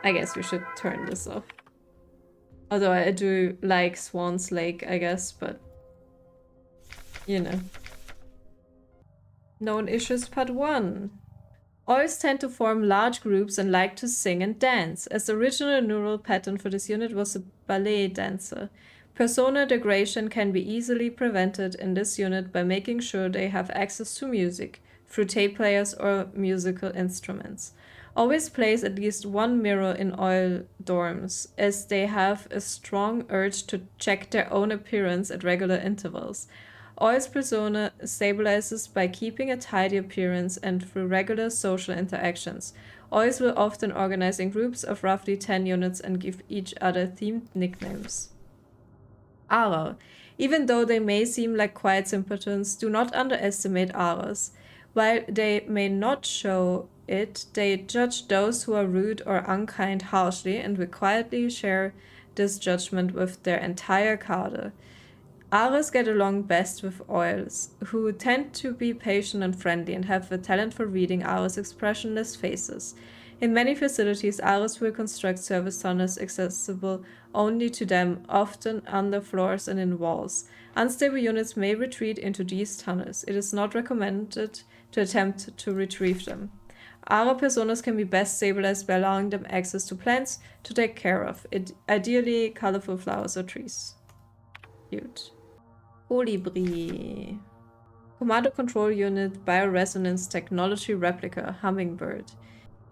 I guess we should turn this off. Although I do like Swan's Lake, I guess, but you know. Known issues part 1. Oils tend to form large groups and like to sing and dance, as the original neural pattern for this unit was a ballet dancer. Persona degradation can be easily prevented in this unit by making sure they have access to music, through tape players or musical instruments. Always place at least one mirror in oil dorms, as they have a strong urge to check their own appearance at regular intervals. Oil's persona stabilizes by keeping a tidy appearance and through regular social interactions. Oils will often organize in groups of roughly 10 units and give each other themed nicknames. ADLER. Even though they may seem like quiet simpletons, do not underestimate ADLERs. While they may not show it, they judge those who are rude or unkind harshly and will quietly share this judgment with their entire cadre. ADLERs get along best with oils, who tend to be patient and friendly and have a talent for reading ADLERs' expressionless faces. In many facilities, ADLERs will construct service tunnels accessible only to them, often under floors and in walls. Unstable units may retreat into these tunnels. It is not recommended to attempt to retrieve them. ADLER personas can be best stabilized by allowing them access to plants to take care of, ideally colorful flowers or trees. Cute. Colibri. Commando Control Unit Bioresonance Technology Replica Hummingbird.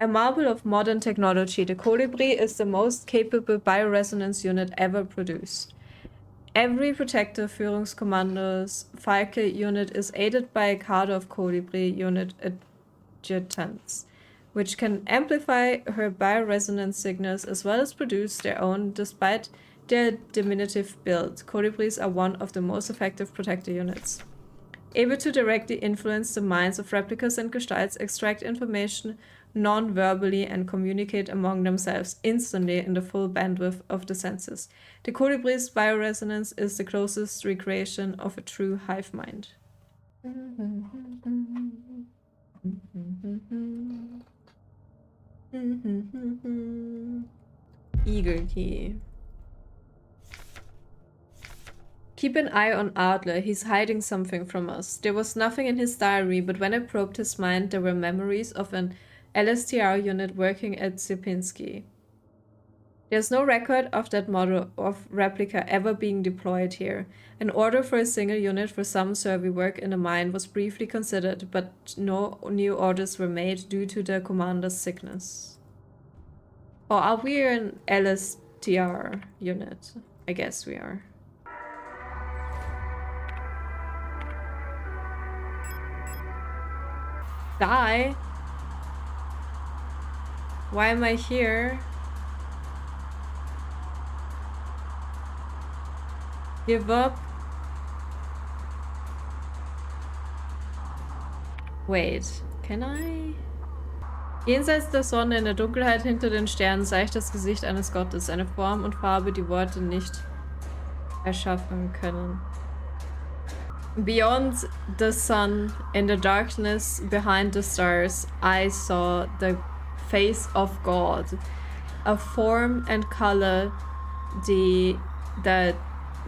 A marvel of modern technology, the Colibri is the most capable bioresonance unit ever produced. Every Protector Führungskommandos Falke unit is aided by a cadre of Colibri unit adjutants, which can amplify her bioresonance signals as well as produce their own despite their diminutive build. Colibris are one of the most effective Protector units. Able to directly influence the minds of replicas and gestalts, extract information non-verbally and communicate among themselves instantly in the full bandwidth of the senses. The Colibri's bioresonance is the closest recreation of a true hive mind. Eagle Key. Keep an eye on ADLER, he's hiding something from us. There was nothing in his diary, but when I probed his mind, there were memories of an LSTR unit working at Sierpinski. There's no record of that model of replica ever being deployed here. An order for a single unit for some survey work in the mine was briefly considered, but no new orders were made due to the commander's sickness. Or are we an LSTR unit? I guess we are. Die? Why am I here? Give up? Wait, can I? Jenseits der Sonne, in der Dunkelheit hinter den Sternen, sah ich das Gesicht eines Gottes, eine Form und Farbe, die Worte nicht erschaffen können. Beyond the sun, in the darkness behind the stars, I saw the face of God, a form and color that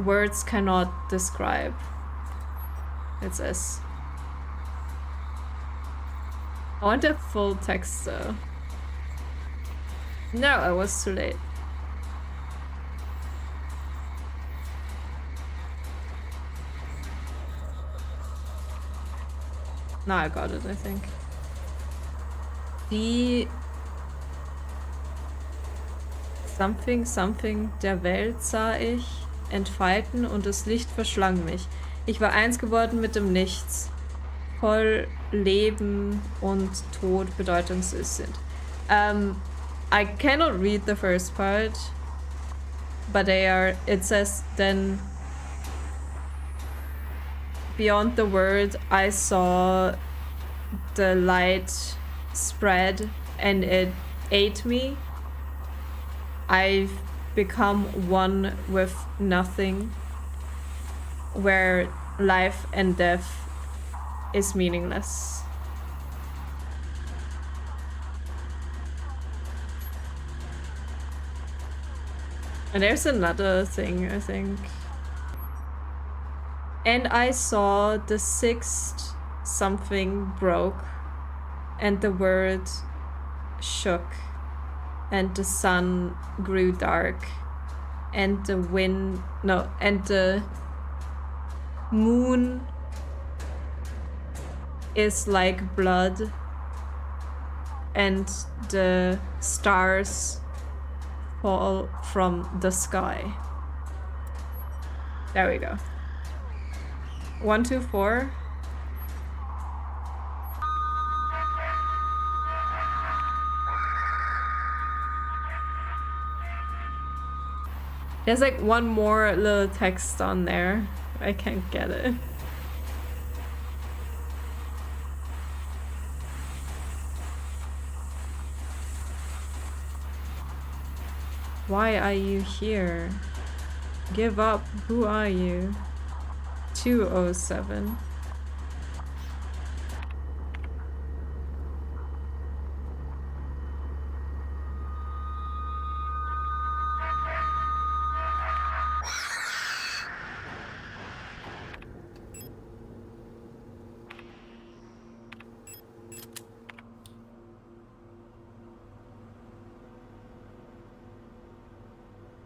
words cannot describe. It says. I want a full text though. No, I was too late. Now I got it, I think. Die Something der Welt sah ich entfalten und das Licht verschlang mich. Ich war eins geworden mit dem Nichts, voll Leben und Tod bedeutungslos sind. I cannot read the first part, but it says then beyond the word I saw the light spread and it ate me. I've become one with nothing, where life and death is meaningless. And there's another thing, I think. And I saw the sixth something broke, and the world shook, and the sun grew dark, and the wind, no, and the moon is like blood, and the stars fall from the sky. There we go. 1, 2, 4. There's like one more little text on there. I can't get it. Why are you here? Give up. Who are you? 207.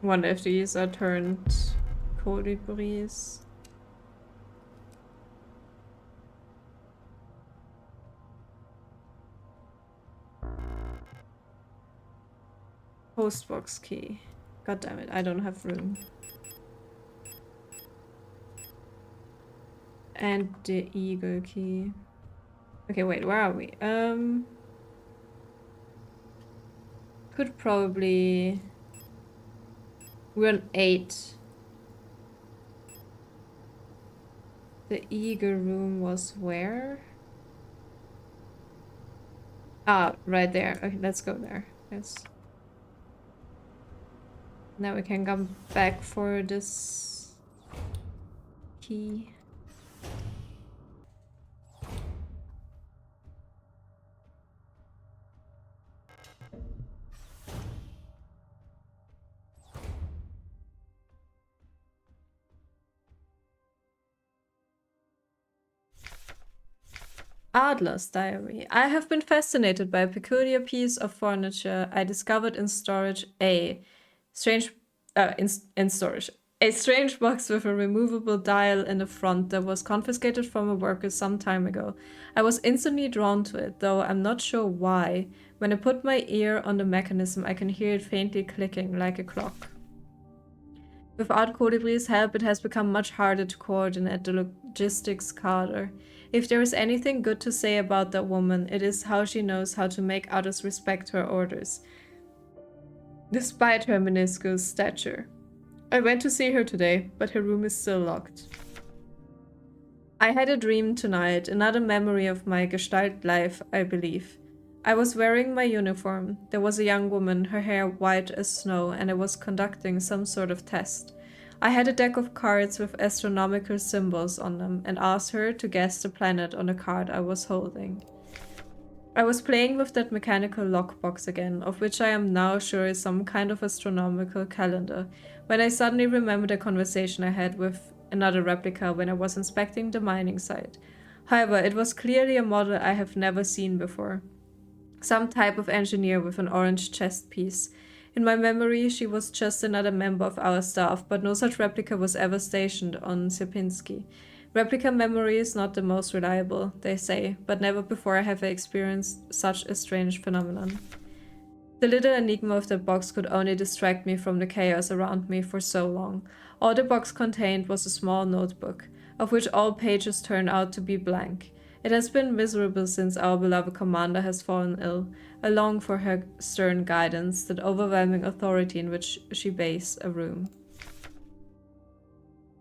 Wonder if these are turned colibris. Postbox key. God damn it, I don't have room. And the eagle key. Okay, wait, where are we? Could probably... We're on 8. The eagle room was where? Ah, right there. Okay, let's go there. Yes. Now we can come back for this key. Adler's diary. I have been fascinated by a peculiar piece of furniture I discovered in storage. In storage. A strange box with a removable dial in the front that was confiscated from a worker some time ago. I was instantly drawn to it, though I'm not sure why. When I put my ear on the mechanism, I can hear it faintly clicking like a clock. Without Colibri's help, it has become much harder to coordinate the logistics cadre. If there is anything good to say about that woman, it is how she knows how to make others respect her orders, despite her minuscule stature. I went to see her today, but her room is still locked. I had a dream tonight, another memory of my Gestalt life, I believe. I was wearing my uniform. There was a young woman, her hair white as snow, and I was conducting some sort of test. I had a deck of cards with astronomical symbols on them and asked her to guess the planet on the card I was holding. I was playing with that mechanical lockbox again, of which I am now sure is some kind of astronomical calendar, when I suddenly remembered a conversation I had with another replica when I was inspecting the mining site. However, it was clearly a model I have never seen before. Some type of engineer with an orange chest piece. In my memory, she was just another member of our staff, but no such replica was ever stationed on Sierpinski. Replica memory is not the most reliable, they say, but never before have I experienced such a strange phenomenon. The little enigma of that box could only distract me from the chaos around me for so long. All the box contained was a small notebook, of which all pages turned out to be blank. It has been miserable since our beloved commander has fallen ill. I long for her stern guidance, that overwhelming authority in which she bathes a room.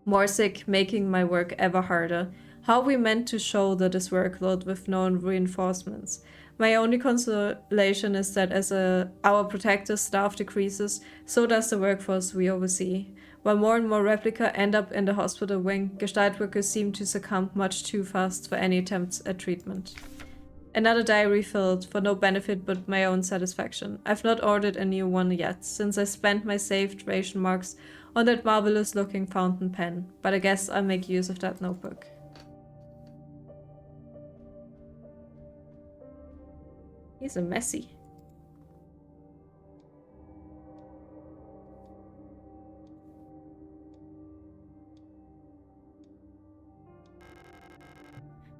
More sick, making my work ever harder. How we meant to shoulder this workload with known reinforcements. My only consolation is that as our protector staff decreases, so does the workforce we oversee. While more and more replica end up in the hospital wing, Gestalt workers seem to succumb much too fast for any attempts at treatment. Another diary filled for no benefit but my own satisfaction. I've not ordered a new one yet, since I spent my saved ration marks on that marvelous looking fountain pen, but I guess I'll make use of that notebook. He's a messy.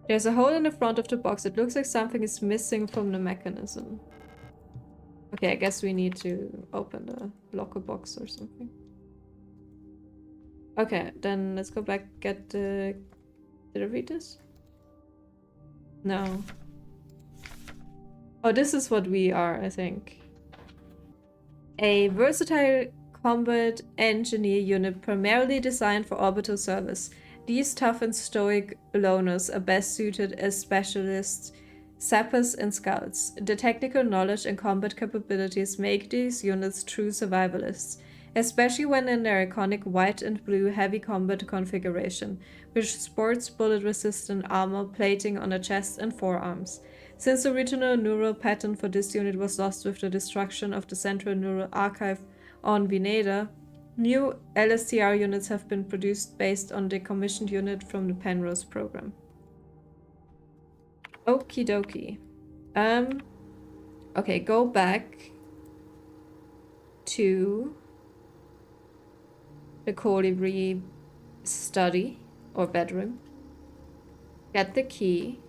There's a hole in the front of the box. It looks like something is missing from the mechanism. Okay, I guess we need to open the locker box or something. Okay, then let's go back, get the... Did I read this? No. Oh, this is what we are, I think. A versatile combat engineer unit primarily designed for orbital service. These tough and stoic loners are best suited as specialists, sappers and scouts. The technical knowledge and combat capabilities make these units true survivalists, especially when in their iconic white and blue heavy combat configuration, which sports bullet-resistant armor plating on the chest and forearms. Since the original neural pattern for this unit was lost with the destruction of the Central Neural Archive on Vineda, new LSTR units have been produced based on the commissioned unit from the Penrose program. Okie dokie. Okay, go back to the Colibri study or bedroom. Get the key.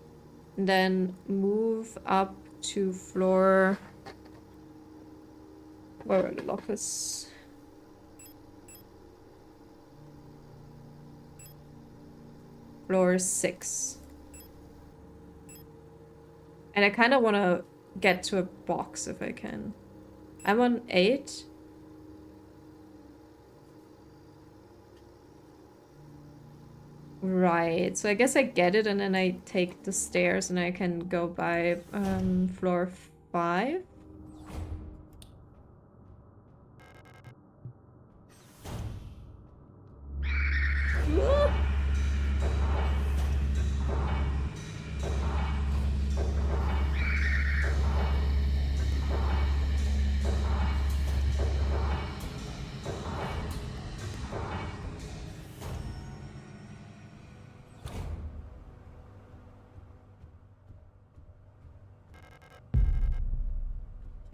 Then move up to floor... Where are the lockers? Floor 6. And I kind of want to get to a box if I can. I'm on 8. Right, so I guess I get it and then I take the stairs and I can go by floor 5.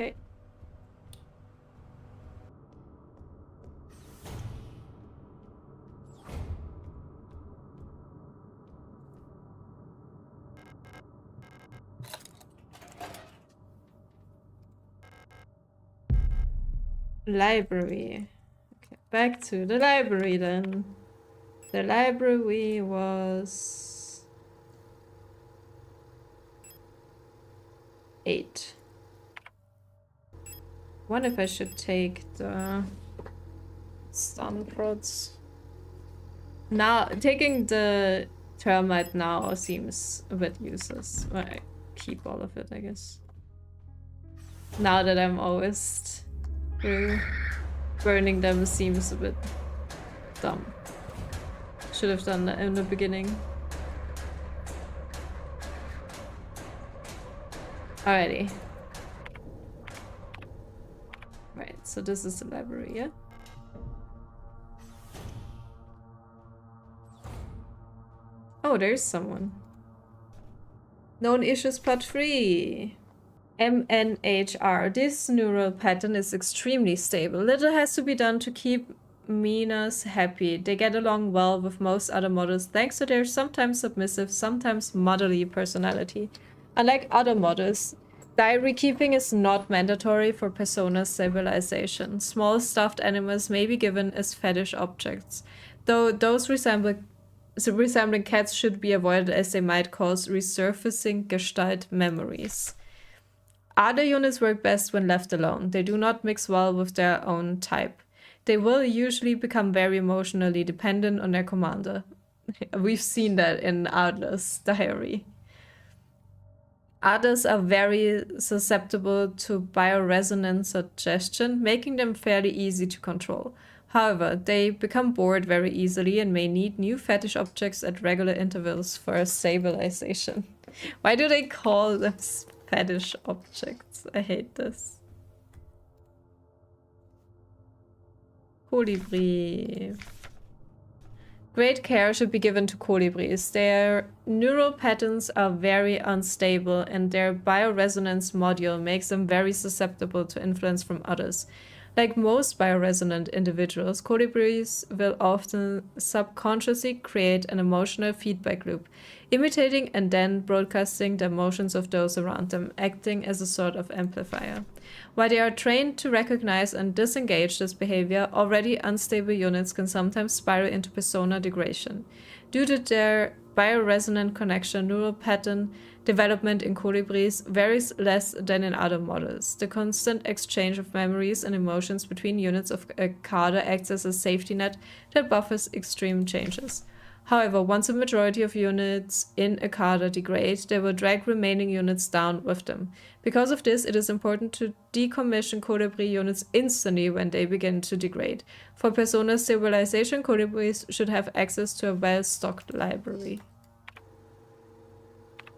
Okay. Library. Okay, back to the library then. The library was 8. Wonder if I should take the stun prods. Now, taking the termite now seems a bit useless. I keep all of it, I guess. Now that I'm always through, burning them seems a bit dumb. Should have done that in the beginning. Alrighty. Right, so this is the library, yeah? Oh, there's someone. Known issues part 3. MNHR. This neural pattern is extremely stable. Little has to be done to keep Minas happy. They get along well with most other models thanks to their sometimes submissive, sometimes motherly personality. Unlike other models, diary keeping is not mandatory for Persona civilization. Small stuffed animals may be given as fetish objects, though those resembling cats should be avoided as they might cause resurfacing Gestalt memories. Other units work best when left alone. They do not mix well with their own type. They will usually become very emotionally dependent on their commander. We've seen that in ADLER's diary. Others are very susceptible to bioresonance suggestion, making them fairly easy to control. However, they become bored very easily and may need new fetish objects at regular intervals for stabilization. Why do they call them fetish objects? I hate this. Colibri. Great care should be given to colibris. Their neural patterns are very unstable and their bioresonance module makes them very susceptible to influence from others. Like most bioresonant individuals, colibris will often subconsciously create an emotional feedback loop, imitating and then broadcasting the emotions of those around them, acting as a sort of amplifier. While they are trained to recognize and disengage this behavior, already unstable units can sometimes spiral into persona degradation. Due to their bioresonant connection, neural pattern development in colibris varies less than in other models. The constant exchange of memories and emotions between units of a cadre acts as a safety net that buffers extreme changes. However, once a majority of units in a cadre degrade, they will drag remaining units down with them. Because of this, it is important to decommission colibri units instantly when they begin to degrade. For persona stabilization, colibris should have access to a well-stocked library.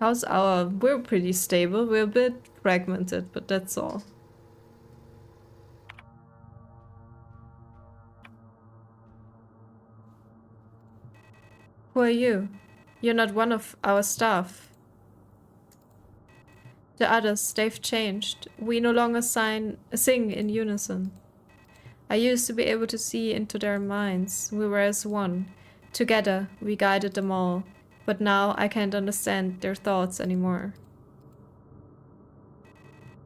How's our... We're pretty stable. We're a bit fragmented, but that's all. Who are you? You're not one of our staff. The others, they've changed. We no longer sing in unison. I used to be able to see into their minds. We were as one. Together, we guided them all. But now I can't understand their thoughts anymore.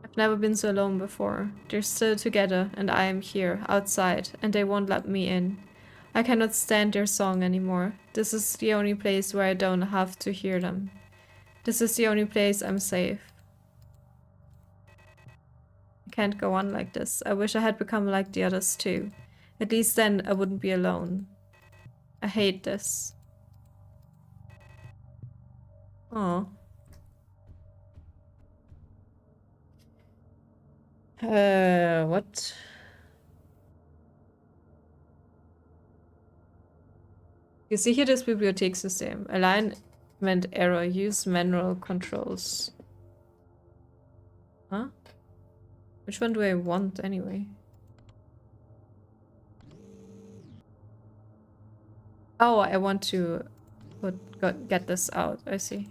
I've never been so alone before. They're still together and I am here, outside, and they won't let me in. I cannot stand their song anymore. This is the only place where I don't have to hear them. This is the only place I'm safe. I can't go on like this. I wish I had become like the others too. At least then I wouldn't be alone. I hate this. Oh. What? You see here this Bibliothekssystem. Alignment error. Use manual controls. Huh? Which one do I want anyway? Oh, I want to get this out. I see.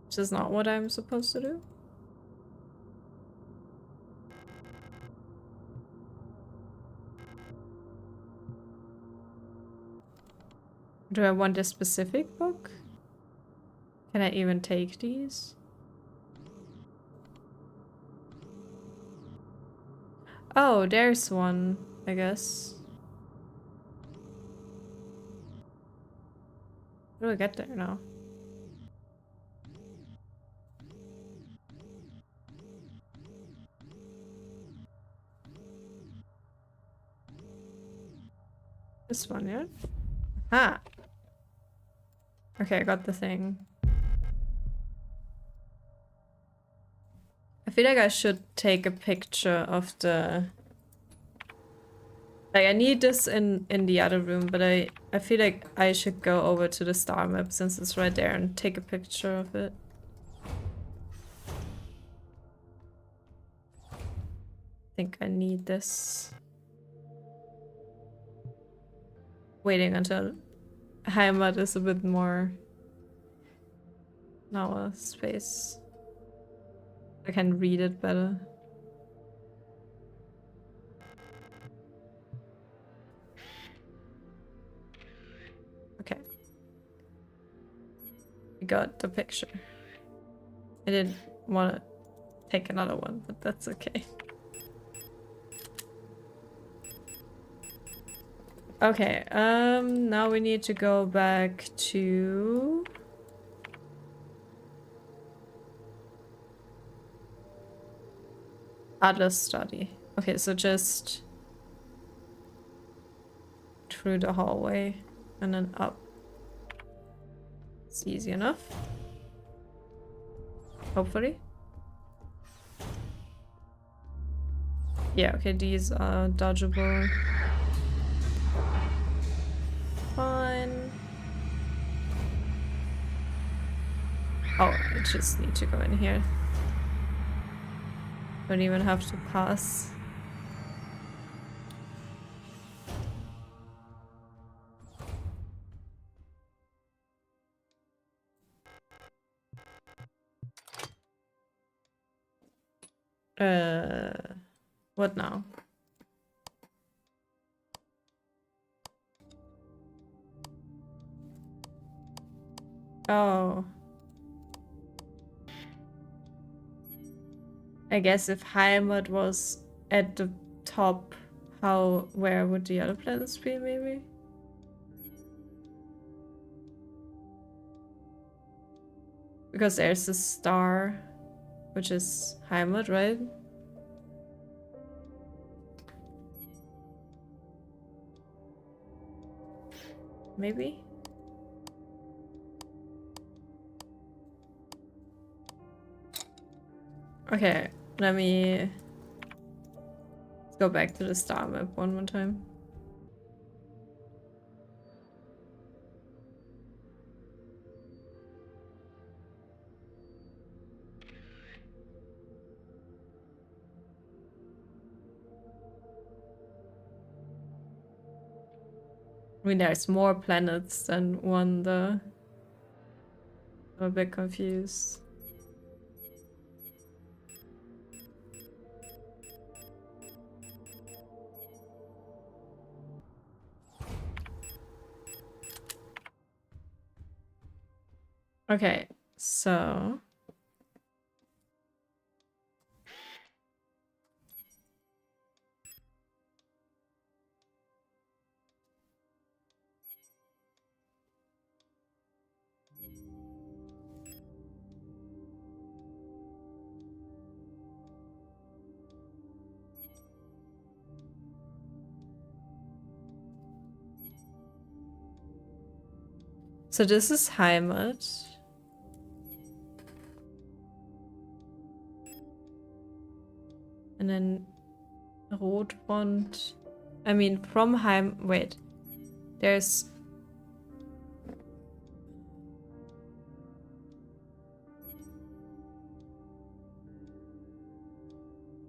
This is not what I'm supposed to do. Do I want a specific book? Can I even take these? Oh, there's one, I guess. How do I get there now? This one, yeah? Ah! Okay, I got the thing. I feel like I should take a picture of the... Like, I need this in the other room, but I feel like I should go over to the star map since it's right there and take a picture of it. I think I need this. Waiting until Heimat is a bit more... now a space. I can read it better. Okay. We got the picture. I didn't want to take another one, but that's okay. Okay, now we need to go back to... ADLER study. Okay, so just through the hallway and then up. It's easy enough. Hopefully. Yeah, okay, these are dodgeable. Fine. Oh, I just need to go in here. Don't even have to pass. What now? Oh. I guess if Heimat was at the top, where would the other planets be, maybe? Because there's a star, which is Heimat, right? Maybe? Okay, let me go back to the star map one more time. I mean, there's more planets than one, though. I'm a bit confused. Okay, so... So this is Heimat. And then Rotfront. I mean, from wait. There's...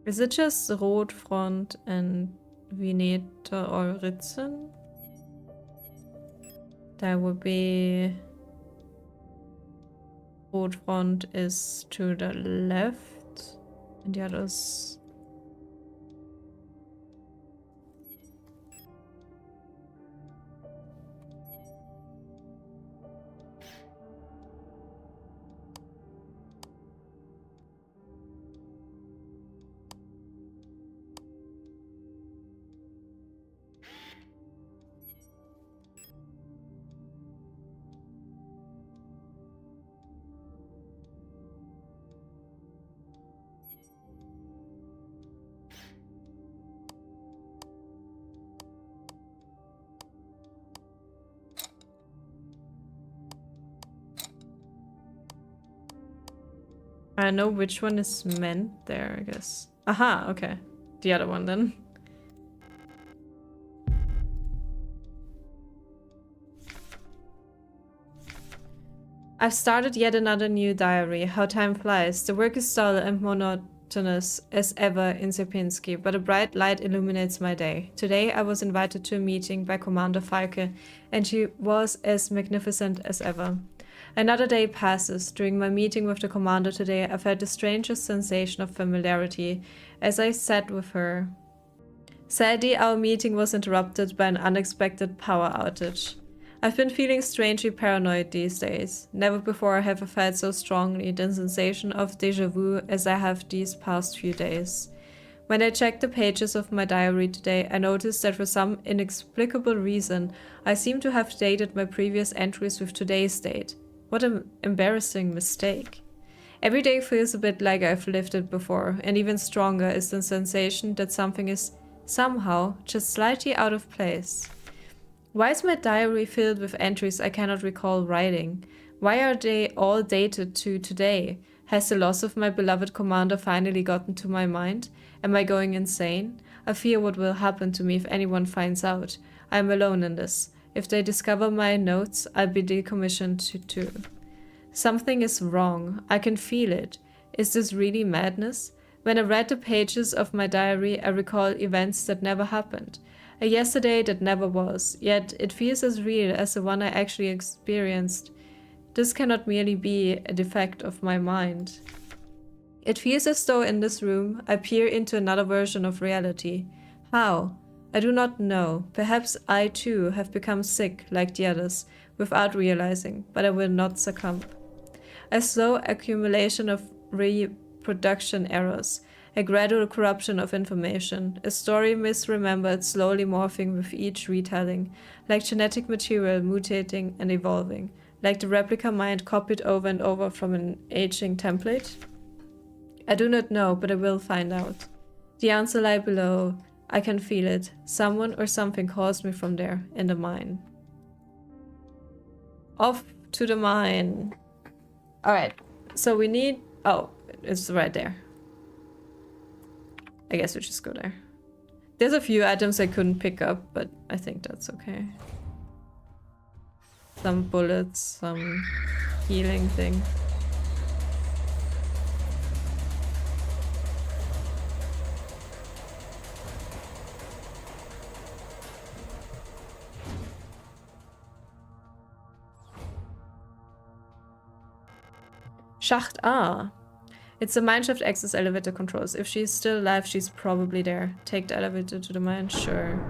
Is it just Rotfront and Vineta or Ritzen? That would be... Rotfront is to the left. And the others... I know which one is meant there, I guess. Aha, okay. The other one then. I've started yet another new diary. How time flies. The work is dull and monotonous as ever in Sierpinski, but a bright light illuminates my day. Today I was invited to a meeting by Commander Falke, and she was as magnificent as ever. Another day passes. During my meeting with the commander today, I felt the strangest sensation of familiarity as I sat with her. Sadly, our meeting was interrupted by an unexpected power outage. I've been feeling strangely paranoid these days. Never before have I felt so strongly the sensation of déjà vu as I have these past few days. When I checked the pages of my diary today, I noticed that for some inexplicable reason, I seem to have dated my previous entries with today's date. What an embarrassing mistake. Every day feels a bit like I've lived it before, and even stronger is the sensation that something is somehow just slightly out of place. Why is my diary filled with entries I cannot recall writing? Why are they all dated to today? Has the loss of my beloved commander finally gotten to my mind? Am I going insane? I fear what will happen to me if anyone finds out. I am alone in this. If they discover my notes, I'll be decommissioned too. Something is wrong. I can feel it. Is this really madness? When I read the pages of my diary, I recall events that never happened. A yesterday that never was, yet it feels as real as the one I actually experienced. This cannot merely be a defect of my mind. It feels as though in this room I peer into another version of reality. How? I do not know. Perhaps I too have become sick like the others, without realizing, but I will not succumb. A slow accumulation of reproduction errors, a gradual corruption of information, a story misremembered slowly morphing with each retelling, like genetic material mutating and evolving, like the replica mind copied over and over from an aging template? I do not know, but I will find out. The answer lies below. I can feel it. Someone or something calls me from there, in the mine. Off to the mine. Alright, so we need... Oh, it's right there. I guess we just go there. There's a few items I couldn't pick up, but I think that's okay. Some bullets, some healing thing. Schacht A. It's the mineshaft access elevator controls. If she's still alive, she's probably there. Take the elevator to the mine? Sure.